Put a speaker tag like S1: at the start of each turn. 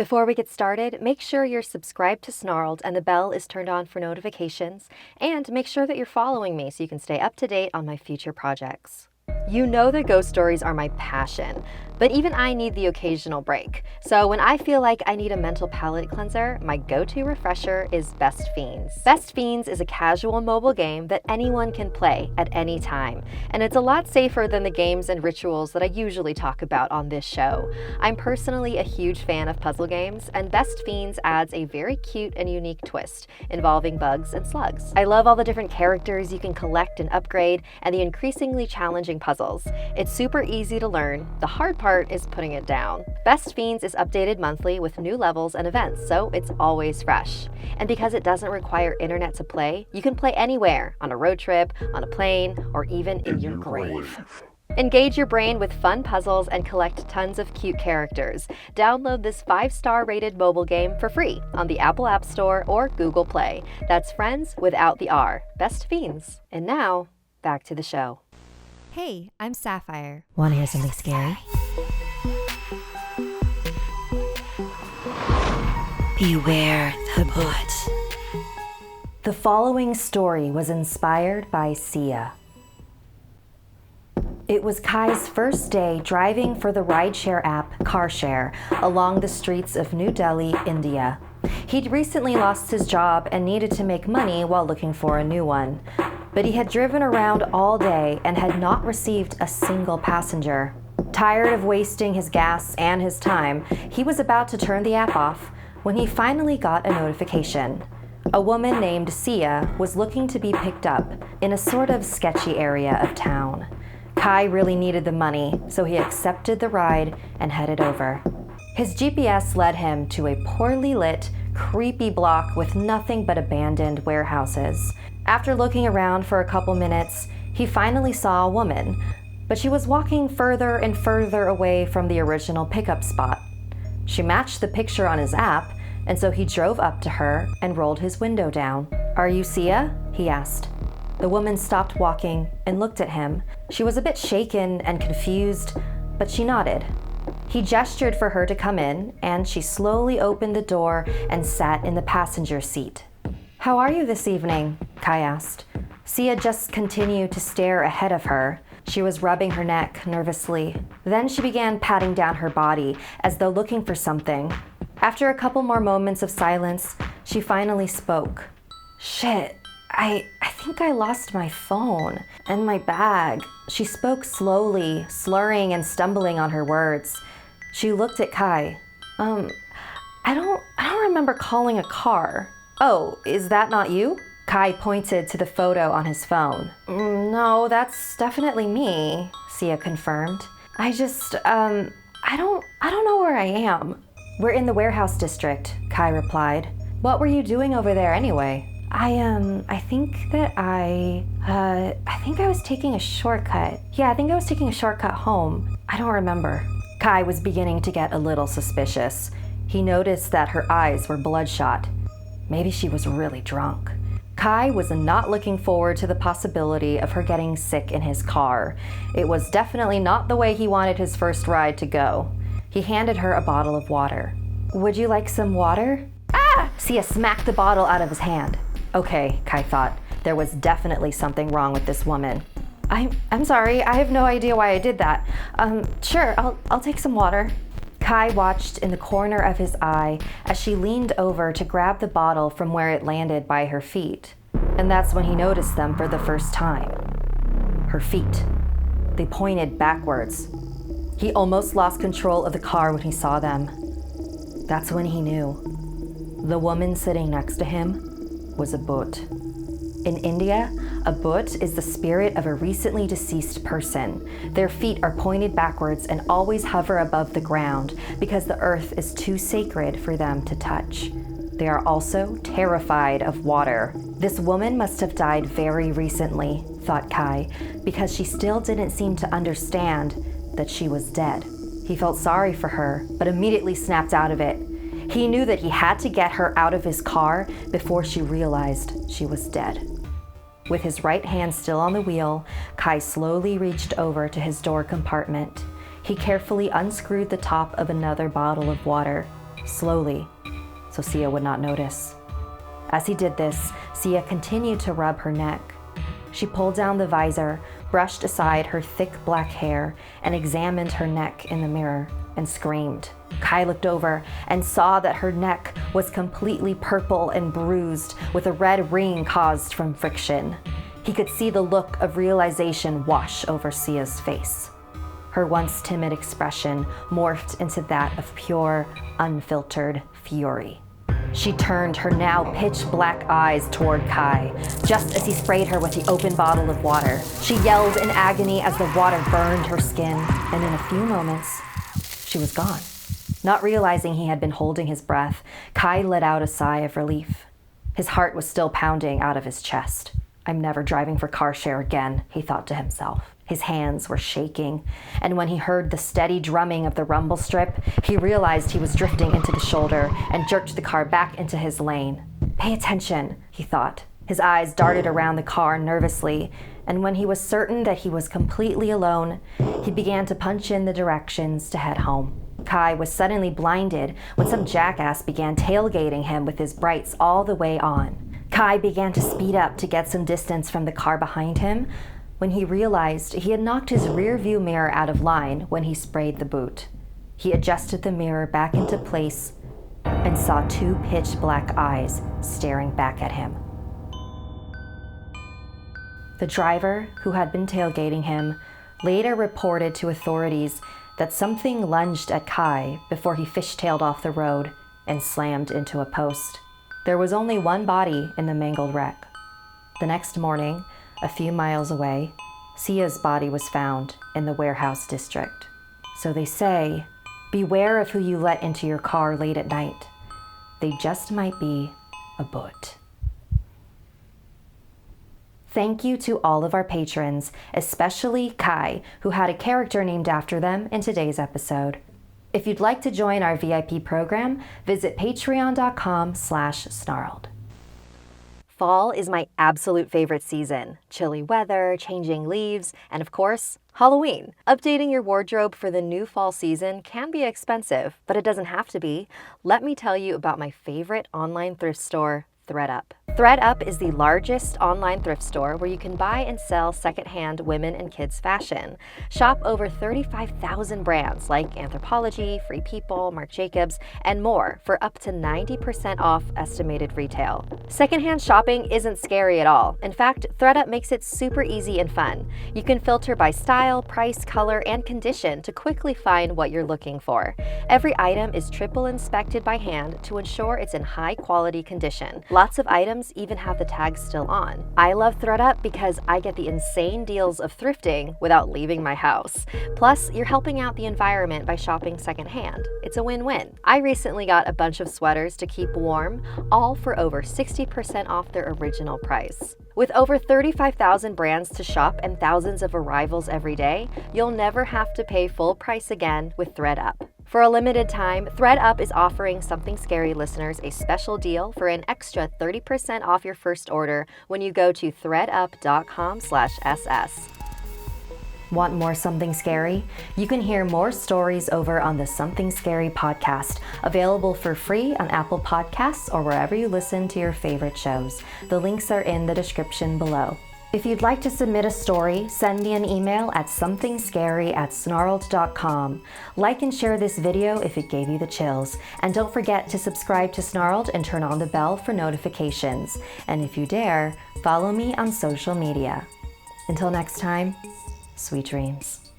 S1: Before we get started, make sure you're subscribed to Snarled and the bell is turned on for notifications, and make sure that you're following me so you can stay up to date on my future projects. You know that ghost stories are my passion, but even I need the occasional break. So when I feel like I need a mental palate cleanser, my go-to refresher is Best Fiends. Best Fiends is a casual mobile game that anyone can play at any time, and it's a lot safer than the games and rituals that I usually talk about on this show. I'm personally a huge fan of puzzle games, and Best Fiends adds a very cute and unique twist involving bugs and slugs. I love all the different characters you can collect and upgrade, and the increasingly challenging puzzles. It's super easy to learn. The hard part is putting it down. Best Fiends is updated monthly with new levels and events, so it's always fresh. And because it doesn't require internet to play, you can play anywhere, on a road trip, on a plane, or even in your grave. Engage your brain with fun puzzles and collect tons of cute characters. Download this 5-star rated mobile game for free on the Apple App Store or Google Play. That's friends without the R. Best Fiends. And now, back to the show.
S2: Hey, I'm Sapphire.
S1: Want to hear something scary?
S3: Beware the boot.
S1: The following story was inspired by Sia. It was Kai's first day driving for the rideshare app CarShare along the streets of New Delhi, India. He'd recently lost his job and needed to make money while looking for a new one. But he had driven around all day and had not received a single passenger. Tired of wasting his gas and his time, he was about to turn the app off when he finally got a notification. A woman named Sia was looking to be picked up in a sort of sketchy area of town. Kai really needed the money, so he accepted the ride and headed over. His GPS led him to a poorly lit, creepy block with nothing but abandoned warehouses. After looking around for a couple minutes, he finally saw a woman, but she was walking further and further away from the original pickup spot. She matched the picture on his app, and so he drove up to her and rolled his window down. "Are you Sia?" he asked. The woman stopped walking and looked at him. She was a bit shaken and confused, but she nodded. He gestured for her to come in, and she slowly opened the door and sat in the passenger seat. "How are you this evening?" Kai asked. Sia just continued to stare ahead of her. She was rubbing her neck nervously. Then she began patting down her body as though looking for something. After a couple more moments of silence, she finally spoke. "Shit, I think I lost my phone and my bag." She spoke slowly, slurring and stumbling on her words. She looked at Kai. I don't remember calling a car." "Oh, is that not you?" Kai pointed to the photo on his phone. "No, that's definitely me," Sia confirmed. I don't know where I am." "We're in the warehouse district," Kai replied. "What were you doing over there anyway?" I think I was taking a shortcut. Yeah, I think I was taking a shortcut home. I don't remember." Kai was beginning to get a little suspicious. He noticed that her eyes were bloodshot. Maybe she was really drunk. Kai was not looking forward to the possibility of her getting sick in his car. It was definitely not the way he wanted his first ride to go. He handed her a bottle of water. "Would you like some water?" "Ah!" Sia smacked the bottle out of his hand. Okay, Kai thought. There was definitely something wrong with this woman. I'm sorry, I have no idea why I did that. Sure, I'll take some water." Kai watched in the corner of his eye as she leaned over to grab the bottle from where it landed by her feet. And that's when he noticed them for the first time. Her feet. They pointed backwards. He almost lost control of the car when he saw them. That's when he knew. The woman sitting next to him was a bhoot. In India, a bhoot is the spirit of a recently deceased person. Their feet are pointed backwards and always hover above the ground because the earth is too sacred for them to touch. They are also terrified of water. This woman must have died very recently, thought Kai, because she still didn't seem to understand that she was dead. He felt sorry for her, but immediately snapped out of it. He knew that he had to get her out of his car before she realized she was dead. With his right hand still on the wheel, Kai slowly reached over to his door compartment. He carefully unscrewed the top of another bottle of water. slowly, so Sia would not notice. As he did this, Sia continued to rub her neck. She pulled down the visor, brushed aside her thick black hair, and examined her neck in the mirror and screamed. Kai looked over and saw that her neck was completely purple and bruised with a red ring caused from friction. He could see the look of realization wash over Sia's face. Her once timid expression morphed into that of pure, unfiltered fury. She turned her now pitch-black eyes toward Kai, just as he sprayed her with the open bottle of water. She yelled in agony as the water burned her skin, and in a few moments, she was gone. Not realizing he had been holding his breath, Kai let out a sigh of relief. His heart was still pounding out of his chest. "I'm never driving for car share again," he thought to himself. His hands were shaking, and when he heard the steady drumming of the rumble strip, he realized he was drifting into the shoulder and jerked the car back into his lane. "Pay attention," he thought. His eyes darted around the car nervously, and when he was certain that he was completely alone, he began to punch in the directions to head home. Kai was suddenly blinded when some jackass began tailgating him with his brights all the way on. Kai began to speed up to get some distance from the car behind him, when he realized he had knocked his rear view mirror out of line when he sprayed the boot. He adjusted the mirror back into place and saw two pitch-black eyes staring back at him. The driver, who had been tailgating him, later reported to authorities that something lunged at Kai before he fishtailed off the road and slammed into a post. There was only one body in the mangled wreck. The next morning, a few miles away, Sia's body was found in the warehouse district. So they say, beware of who you let into your car late at night. They just might be a boot. Thank you to all of our patrons, especially Kai, who had a character named after them in today's episode. If you'd like to join our VIP program, visit patreon.com/snarled. Fall is my absolute favorite season. Chilly weather, changing leaves, and of course, Halloween. Updating your wardrobe for the new fall season can be expensive, but it doesn't have to be. Let me tell you about my favorite online thrift store, ThredUp. ThredUp is the largest online thrift store where you can buy and sell secondhand women and kids fashion. Shop over 35,000 brands like Anthropologie, Free People, Marc Jacobs, and more for up to 90% off estimated retail. Secondhand shopping isn't scary at all. In fact, ThredUp makes it super easy and fun. You can filter by style, price, color, and condition to quickly find what you're looking for. Every item is triple inspected by hand to ensure it's in high quality condition. Lots of items even have the tags still on. I love ThredUp because I get the insane deals of thrifting without leaving my house. Plus, you're helping out the environment by shopping secondhand. It's a win-win. I recently got a bunch of sweaters to keep warm, all for over 60% off their original price. With over 35,000 brands to shop and thousands of arrivals every day, you'll never have to pay full price again with ThredUp. For a limited time, ThredUp is offering Something Scary listeners a special deal for an extra 30% off your first order when you go to thredup.com/ss. Want more Something Scary? You can hear more stories over on the Something Scary podcast, available for free on Apple Podcasts or wherever you listen to your favorite shows. The links are in the description below. If you'd like to submit a story, send me an email at somethingscary@snarled.com. Like and share this video if it gave you the chills. And don't forget to subscribe to Snarled and turn on the bell for notifications. And if you dare, follow me on social media. Until next time, sweet dreams.